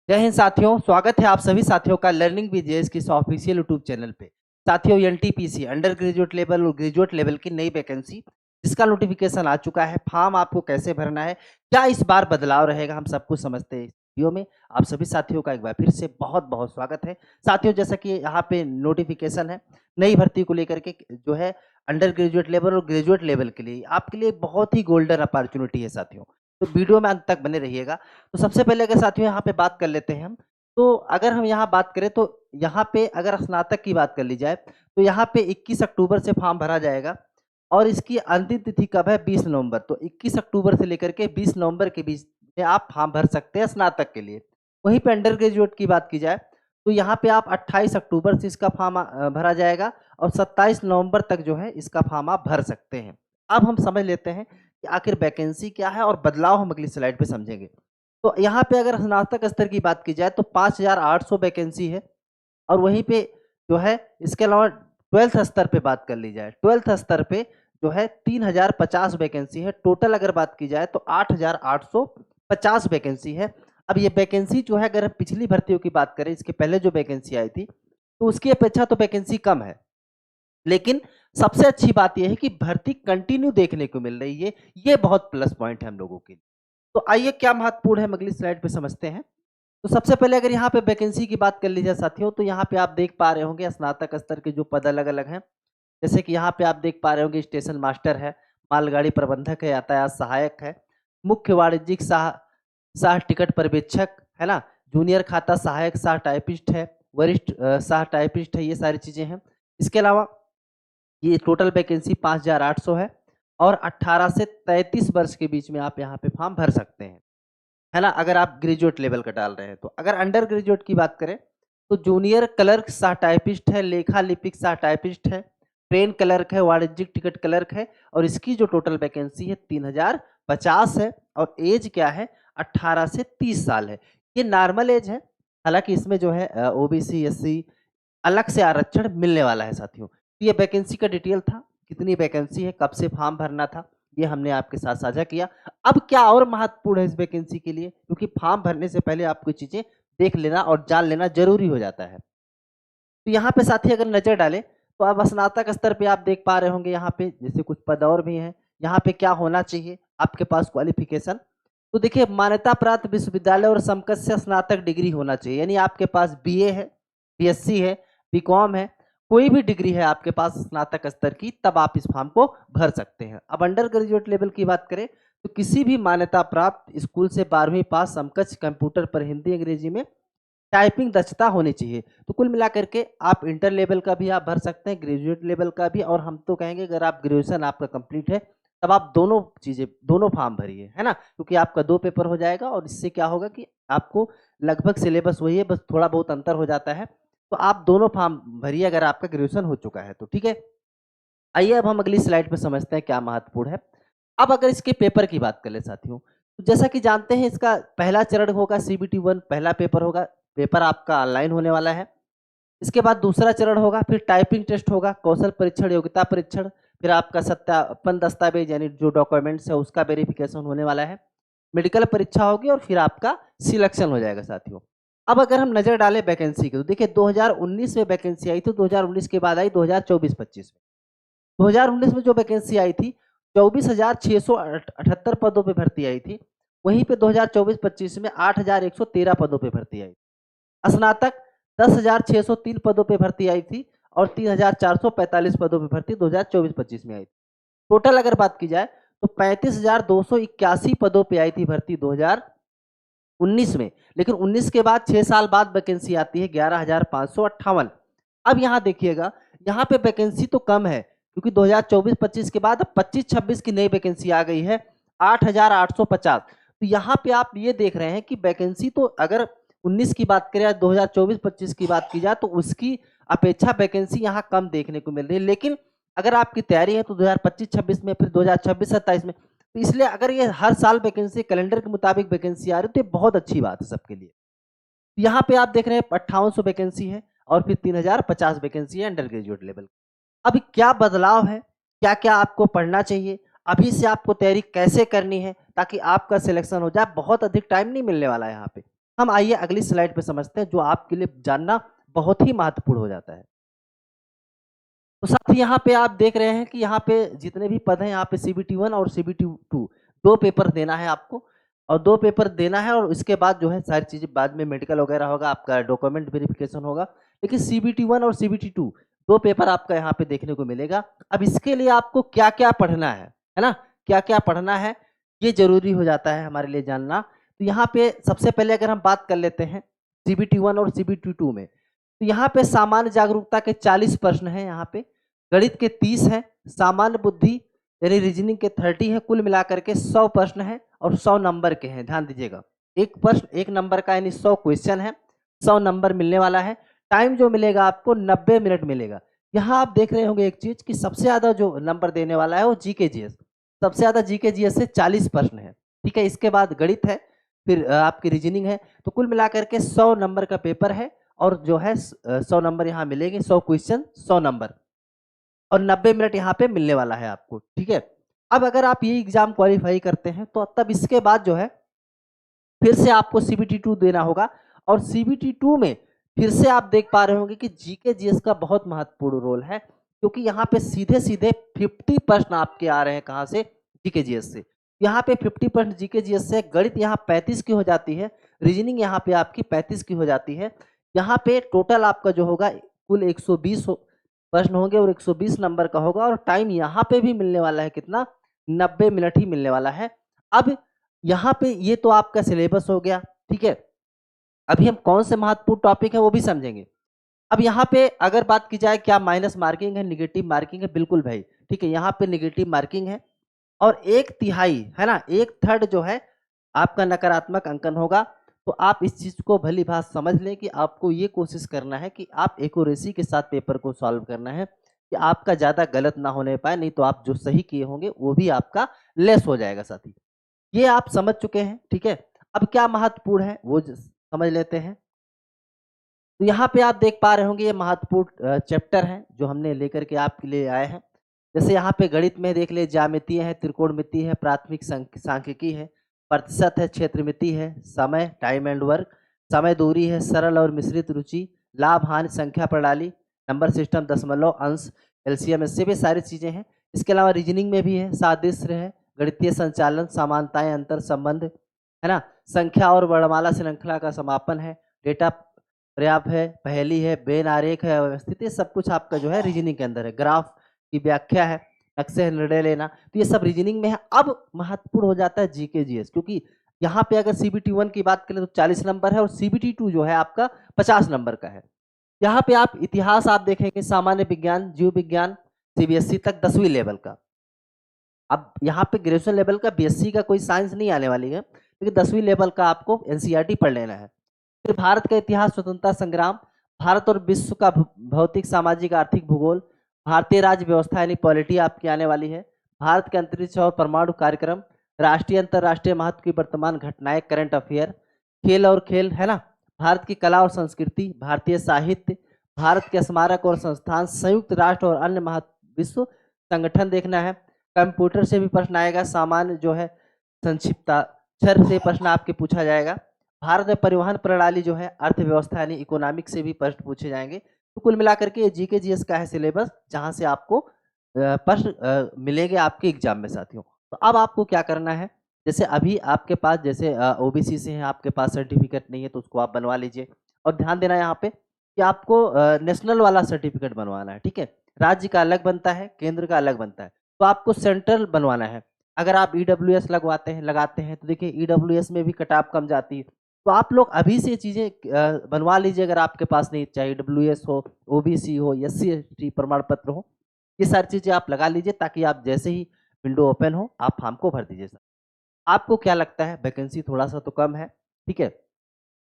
जय हिंद साथियों, स्वागत है आप सभी साथियों का लर्निंग विद जेएस की इस ऑफिशियल यूट्यूब चैनल पे। साथियों, एनटीपीसी अंडर ग्रेजुएट लेवल और ग्रेजुएट लेवल की नई वैकेंसी जिसका नोटिफिकेशन आ चुका है। फॉर्म आपको कैसे भरना है, क्या इस बार बदलाव रहेगा, हम सब कुछ समझते हैं। इस वीडियो में आप सभी साथियों का एक बार फिर से बहुत बहुत स्वागत है। साथियों, जैसा कि यहाँ पे नोटिफिकेशन है नई भर्ती को लेकर के, जो है अंडर ग्रेजुएट लेवल और ग्रेजुएट लेवल के लिए आपके लिए बहुत ही गोल्डन अपॉर्चुनिटी है साथियों। तो वीडियो में अंत तक बने रहिएगा। तो सबसे पहले अगर साथियों यहाँ पे बात कर लेते हैं हम, तो अगर हम यहाँ बात करें तो यहाँ पे अगर स्नातक की बात कर ली जाए तो यहाँ पे 21 अक्टूबर से फॉर्म भरा जाएगा और इसकी अंतिम तिथि कब है? 20 नवंबर। तो 21 अक्टूबर से लेकर के 20 नवंबर के बीच में आप फॉर्म भर सकते हैं स्नातक के लिए। वहीं पे अंडर ग्रेजुएट की बात की जाए तो यहाँ पे आप 28 अक्टूबर से इसका फॉर्म भरा जाएगा और 27 नवंबर तक जो है इसका फॉर्म आप भर सकते हैं। अब हम समझ लेते हैं कि आखिर वैकेंसी क्या है और बदलाव हम अगली स्लाइड पे समझेंगे। तो यहाँ पे अगर स्नातक स्तर की बात की जाए तो 5,800 वैकेंसी है और वहीं पे जो है इसके अलावा 12th स्तर पे बात कर ली जाए, 12th स्तर पे जो है 3,050 वैकेंसी है। टोटल अगर बात की जाए तो 8,850 वैकेंसी है। अब ये वैकेंसी जो है, अगर पिछली भर्तियों की बात करें, इसके पहले जो वैकेंसी आई थी तो उसकी अपेक्षा तो वैकेंसी कम है, लेकिन सबसे अच्छी बात यह है कि भर्ती कंटिन्यू देखने को मिल रही है। ये बहुत प्लस पॉइंट है हम लोगों के लिए। तो आइए क्या महत्वपूर्ण है हम अगली स्लाइड पे समझते हैं। तो सबसे पहले अगर यहाँ पे वैकेंसी की बात कर लीजिए साथियों, तो यहाँ पे आप देख पा रहे होंगे स्नातक स्तर के जो पद अलग अलग हैं। जैसे कि यहाँ पे आप देख पा रहे होंगे स्टेशन मास्टर है, मालगाड़ी प्रबंधक है, यातायात सहायक है, मुख्य वाणिज्यिक सह सह टिकट पर्यवेक्षक है ना, जूनियर खाता सहायक सह टाइपिस्ट है, वरिष्ठ सह टाइपिस्ट है। ये सारी चीजें हैं। इसके अलावा ये टोटल वैकेंसी 5,800 है और 18 से 33 वर्ष के बीच में आप यहाँ पे फॉर्म भर सकते हैं, है ना, अगर आप ग्रेजुएट लेवल का डाल रहे हैं तो। अगर अंडर ग्रेजुएट की बात करें तो जूनियर क्लर्क सह टाइपिस्ट है, लेखा लिपिक सह टाइपिस्ट है, ट्रेन क्लर्क है, वाणिज्यिक टिकट क्लर्क है और इसकी जो टोटल वैकेंसी है 3,050 है और एज क्या है? 18 से 30 साल है। ये नॉर्मल एज है, हालांकि इसमें जो है ओबीसी एससी अलग से आरक्षण मिलने वाला है साथियों। तो ये वैकेंसी का डिटेल था, कितनी वैकेंसी है, कब से फॉर्म भरना था, ये हमने आपके साथ साझा किया। अब क्या और महत्वपूर्ण है इस वैकेंसी के लिए, क्योंकि फॉर्म भरने से पहले आपको चीजें देख लेना और जान लेना जरूरी हो जाता है। तो यहाँ पे साथी अगर नजर डालें तो अब स्नातक स्तर पे आप देख पा रहे होंगे यहाँ पे जैसे कुछ पद और भी हैं। यहाँ पे क्या होना चाहिए आपके पास क्वालिफिकेशन, तो देखिए मान्यता प्राप्त विश्वविद्यालय और समकक्ष स्नातक डिग्री होना चाहिए, यानी आपके पास बीए है, बीएससी है, बीकॉम है, कोई भी डिग्री है आपके पास स्नातक स्तर की, तब आप इस फॉर्म को भर सकते हैं। अब अंडर ग्रेजुएट लेवल की बात करें तो किसी भी मान्यता प्राप्त स्कूल से 12वीं पास समकक्ष कंप्यूटर पर हिंदी अंग्रेजी में टाइपिंग दक्षता होनी चाहिए। तो कुल मिलाकर के आप इंटर लेवल का भी आप भर सकते हैं, ग्रेजुएट लेवल का भी, और हम तो कहेंगे अगर आप ग्रेजुएशन आपका कंप्लीट है तब आप दोनों चीजें, दोनों फॉर्म भरिए, है ना, क्योंकि आपका 2 पेपर हो जाएगा और इससे क्या होगा कि आपको लगभग सिलेबस वही है, बस थोड़ा बहुत अंतर हो जाता है। तो आप दोनों फॉर्म भरिए अगर आपका ग्रेजुएशन हो चुका है तो, ठीक है। आइए अब हम अगली स्लाइड पे समझते हैं क्या महत्वपूर्ण है। अब अगर इसके पेपर की बात कर ले साथियों, तो जैसा कि जानते हैं इसका पहला चरण होगा CBT 1, पहला पेपर होगा, पेपर आपका ऑनलाइन होने वाला है। इसके बाद दूसरा चरण होगा, फिर टाइपिंग टेस्ट होगा, कौशल परीक्षण, योग्यता परीक्षण, फिर आपका सत्यापन दस्तावेज यानी जो डॉक्यूमेंट्स है उसका वेरिफिकेशन होने वाला है, मेडिकल परीक्षा होगी और फिर आपका सिलेक्शन हो जाएगा साथियों। अब अगर हम नजर डालें वैकेंसी की तो देखिए 2019 में वैकेंसी आई थी, 2019 के बाद आई 2024-25 में। 2019 में जो वैकेंसी आई थी 24,678 पदों पे भर्ती आई थी। वहीं पे 2024-25 में 8,113 पदों पे भर्ती आई। स्नातक 10,603 पदों पे भर्ती आई थी और 3,445 पदों पे भर्ती 2024-25 में आई थी। टोटल अगर बात की जाए तो 35,281 पदों पे आई थी भर्ती 2019 में, लेकिन 19 के बाद 6 साल बाद वैकेंसी आती है 11,558। अब यहाँ देखिएगा, यहाँ पे वैकेंसी तो कम है क्योंकि 2024-25 के बाद 25-26 की नई वैकेंसी आ गई है 8,850। तो यहाँ पे आप ये देख रहे हैं कि वैकेंसी तो अगर 19 की बात करें या 2024-25 की बात की जाए तो उसकी अपेक्षा वैकेंसी यहाँ कम देखने को मिल रही है, लेकिन अगर आपकी तैयारी है तो 2025-26 में, फिर 2026-27 में, तो इसलिए अगर ये हर साल वैकेंसी कैलेंडर के मुताबिक वैकेंसी आ रही है तो ये बहुत अच्छी बात है सबके लिए। यहाँ पे आप देख रहे हैं 5800 वैकेंसी है और फिर 3,050 वैकेंसी है अंडर ग्रेजुएट लेवल। अभी क्या बदलाव है, क्या क्या आपको पढ़ना चाहिए, अभी से आपको तैयारी कैसे करनी है ताकि आपका सिलेक्शन हो जाए, बहुत अधिक टाइम नहीं मिलने वाला है यहाँ पे। हम आइए अगली स्लाइड पे समझते हैं, जो आपके लिए जानना बहुत ही महत्वपूर्ण हो जाता है। तो साथी यहाँ पे आप देख रहे हैं कि यहाँ पे जितने भी पद हैं, यहाँ पे सीबीटी 1 और सीबीटी 2 2 पेपर देना है आपको, और 2 पेपर देना है, और इसके बाद जो है सारी चीज़ें बाद में मेडिकल वगैरह होगा, आपका डॉक्यूमेंट वेरिफिकेशन होगा। लेकिन सीबीटी 1 और सीबीटी 2 2 पेपर आपका यहाँ पे देखने को मिलेगा। अब इसके लिए आपको क्या-क्या पढ़ना है ना? क्या-क्या पढ़ना है, ये ज़रूरी हो जाता है हमारे लिए जानना। तो यहाँ पे सबसे पहले अगर हम बात कर लेते हैं सीबीटी 1 और सीबीटी 2 में, तो यहाँ पे सामान्य जागरूकता के 40 प्रश्न हैं यहाँ पे, गणित के 30 हैं, सामान्य बुद्धि यानी रीजनिंग के 30 हैं, कुल मिलाकर के 100 प्रश्न हैं और 100 नंबर के हैं, ध्यान दीजिएगा। एक प्रश्न 1 नंबर का यानी 100 क्वेश्चन है, 100 नंबर मिलने वाला है। टाइम जो मिलेगा आपको 90 मिनट मिलेगा। यहाँ आप देख रहे होंगे एक चीज़ कि सबसे ज़्यादा जो नंबर देने वाला है वो जीके जीएस, सबसे ज़्यादा जीके जीएस से 40 प्रश्न है, ठीक है? इसके बाद गणित है, फिर आपकी रीजनिंग है, तो कुल मिलाकर के 100 नंबर का पेपर है, और जो है 100 नंबर यहाँ मिलेंगे, 100 क्वेश्चन 100 नंबर, और 90 मिनट यहाँ पे मिलने वाला है आपको, ठीक है? अब अगर आप ये एग्ज़ाम क्वालीफाई करते हैं, तो तब इसके बाद जो है फिर से आपको सीबीटी 2 देना होगा, और सीबीटी 2 में फिर से आप देख पा रहे होंगे कि जीके जीएस का बहुत महत्वपूर्ण रोल है, क्योंकि यहाँ पे सीधे-सीधे 50 प्रश्न आपके आ रहे हैं, कहाँ से? जीके जीएस से। यहाँ पे 50% जीके जीएस से, गणित यहाँ 35 की हो जाती है, रीजनिंग यहाँ पे आपकी 35 की हो जाती है। यहाँ पे टोटल आपका जो होगा कुल 120 प्रश्न होंगे, और 120 नंबर का होगा, और टाइम यहाँ पे भी मिलने वाला है कितना? 90 मिनट ही मिलने वाला है। अब यहाँ पे ये तो आपका सिलेबस हो गया, ठीक है? अभी हम कौन से महत्वपूर्ण टॉपिक है वो भी समझेंगे। अब यहाँ पे अगर बात की जाए क्या माइनस मार्किंग है, नेगेटिव मार्किंग है? बिल्कुल भाई, ठीक है, यहाँ पे नेगेटिव मार्किंग है, और 1/3 है ना, 1/3 जो है आपका नकारात्मक अंकन होगा। तो आप इस चीज़ को भली-भाँत समझ लें कि आपको ये कोशिश करना है कि आप एक्यूरेसी के साथ पेपर को सॉल्व करना है, कि आपका ज़्यादा गलत ना होने पाए, नहीं तो आप जो सही किए होंगे वो भी आपका लेस हो जाएगा साथी। ये आप समझ चुके हैं, ठीक है? अब क्या महत्वपूर्ण है वो समझ लेते हैं। तो यहाँ पे आप देख पा रहे होंगे ये महत्वपूर्ण चैप्टर हैं जो हमने लेकर के आपके लिए आए हैं। जैसे यहाँ पे गणित में देख लिए ज्यामितीय है, त्रिकोणमिति है, प्राथमिक सांख्यिकी है, प्रतिशत है, क्षेत्रमिति है, समय टाइम एंड वर्क, समय दूरी है, सरल और मिश्रित रुचि, लाभ हानि संख्या प्रणाली, नंबर सिस्टम, दशमलव, अंश, एलसीएम, इससे भी सारी चीज़ें हैं। इसके अलावा रीजनिंग में भी है, सादृश्य है, गणितीय संचालन, समानताएं, अंतर संबंध, है ना, संख्या और वर्णमाला श्रृंखला का समापन है, डेटा पर्याप्त है, पहेली है, बेन आरेख है, अव्यवस्थित, ये सब कुछ आपका जो है रीजनिंग के अंदर है। ग्राफ की व्याख्या है, नक्शे निर्णय लेना, तो ये सब रीजनिंग में है। अब महत्वपूर्ण हो जाता है जीके जीएस, क्योंकि यहाँ पे अगर सीबीटी 1 की बात करें तो 40 नंबर है, और सीबीटी 2 जो है आपका 50 नंबर का है। यहाँ पे आप इतिहास आप देखेंगे, सामान्य विज्ञान, जीव विज्ञान, सीबीएसई तक 10वीं लेवल का। अब यहाँ पे ग्रेजुएशन लेवल का बीएससी का कोई साइंस नहीं आने वाली है, लेकिन 10वीं लेवल का आपको एनसीईआरटी पढ़ लेना है। फिर भारत का इतिहास, स्वतंत्रता संग्राम, भारत और विश्व का भौतिक, सामाजिक, आर्थिक भूगोल, भारतीय राज्य व्यवस्था यानी पॉलिटी आपकी आने वाली है, भारत के अंतरिक्ष और परमाणु कार्यक्रम, राष्ट्रीय अंतर्राष्ट्रीय महत्व की वर्तमान घटनाएं, करंट अफेयर, खेल और खेल, है ना, भारत की कला और संस्कृति, भारतीय साहित्य, भारत के स्मारक और संस्थान, संयुक्त राष्ट्र और अन्य विश्व संगठन देखना है। कंप्यूटर से भी प्रश्न आएगा, सामान्य जो है संक्षिप्ताक्षर से प्रश्न आपके पूछा जाएगा। भारत में परिवहन प्रणाली जो है, अर्थव्यवस्था यानी इकोनॉमिक से भी प्रश्न पूछे जाएंगे। तो कुल मिलाकर के ये जीके जीएस का है सिलेबस, जहां से आपको प्रश्न मिलेंगे आपके एग्जाम में साथियों। तो अब आपको क्या करना है, जैसे अभी आपके पास जैसे ओबीसी से हैं, आपके पास सर्टिफिकेट नहीं है तो उसको आप बनवा लीजिए, और ध्यान देना यहाँ पे कि आपको नेशनल वाला सर्टिफिकेट बनवाना है, ठीक है? राज्य का अलग बनता है, केंद्र का अलग बनता है, तो आपको सेंट्रल बनवाना है। अगर आप ईडब्ल्यूएस लगाते हैं तो देखिए ईडब्ल्यूएस में भी कट ऑफ कम जाती है। तो आप लोग अभी से चीज़ें बनवा लीजिए, अगर आपके पास नहीं, चाहे ईडब्ल्यूएस हो, ओबीसी हो, एससी एसटी प्रमाण पत्र हो, ये सारी चीज़ें आप लगा लीजिए, ताकि आप जैसे ही विंडो ओपन हो आप फॉर्म को भर दीजिए। आपको क्या लगता है, वैकेंसी थोड़ा सा तो कम है, ठीक है?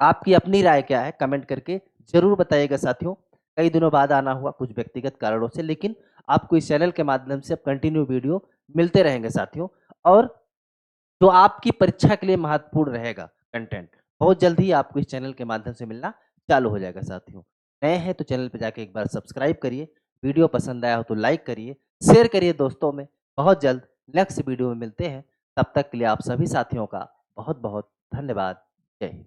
आपकी अपनी राय क्या है, कमेंट करके ज़रूर बताइएगा साथियों। कई दिनों बाद आना हुआ कुछ व्यक्तिगत कारणों से, लेकिन आपको इस चैनल के माध्यम से अब कंटिन्यू वीडियो मिलते रहेंगे साथियों, और जो आपकी परीक्षा के लिए महत्वपूर्ण रहेगा कंटेंट, बहुत जल्द ही आपको इस चैनल के माध्यम से मिलना चालू हो जाएगा साथियों। नए हैं तो चैनल पे जाके एक बार सब्सक्राइब करिए, वीडियो पसंद आया हो तो लाइक करिए, शेयर करिए दोस्तों में। बहुत जल्द नेक्स्ट वीडियो में मिलते हैं, तब तक के लिए आप सभी साथियों का बहुत बहुत धन्यवाद। जय हिंद।